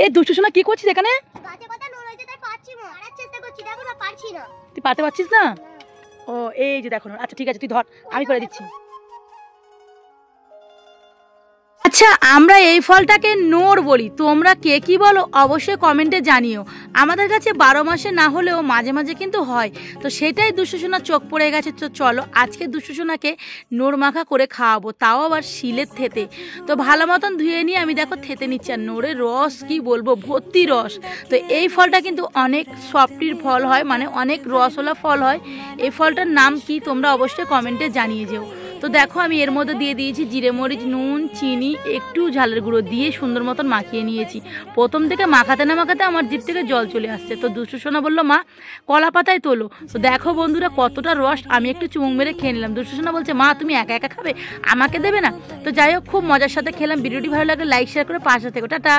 এই দুষ্টু সোনা কি করছিস এখানে? তুই পারতে পারছিস না? ও এই যে দেখো। আচ্ছা ঠিক আছে, তুই ধর, আমি করে দিচ্ছি। আচ্ছা, আমরা এই ফলটাকে নোর বলি, তোমরা কে কি বলো অবশ্যই কমেন্টে জানিও। আমাদের কাছে 12 মাসে না হলেও মাঝে মাঝে কিন্তু হয়, তো সেটাই দুষ্টু সোনার চোখ পড়ে গেছে। তো চলো আজকে দুষ্টু সোনাকে নোর মাখা করে খাওয়াবো, তাও আবার শিলের থেতে। তো ভালো মতন ধুয়ে নিয়ে আমি দেখো থেতে নিচ্ছি, আর নোরের রস কি বলবো, ভর্তি রস। তো এই ফলটা কিন্তু অনেক সফটির ফল হয়, মানে অনেক রসওয়ালা ফল হয়। এই ফলটার নাম কি তোমরা অবশ্যই কমেন্টে জানিয়ে যেও। তো দেখো আমি এর মধ্যে দিয়ে দিয়েছি জিরে মরিচ, নুন, চিনি, একটু ঝালের গুঁড়ো দিয়ে সুন্দর মতন মাখিয়ে নিয়েছি। প্রথম থেকে মাখাতে না মাখাতে আমার জিভ থেকে জল চলে আসছে। তো দুষ্টু সোনা বললো মা কলা পাতায় তোলো। তো দেখো বন্ধুরা কতটা রস, আমি একটু চুমুক মেরে খেয়ে নিলাম। দুষ্টু সোনা বলছে মা তুমি একা একা খাবে, আমাকে দেবে না? তো যাই হোক, খুব মজার সাথে খেলাম। ভিডিওটি ভালো লাগলে লাইক শেয়ার করে পাশে থেকো। টাটা।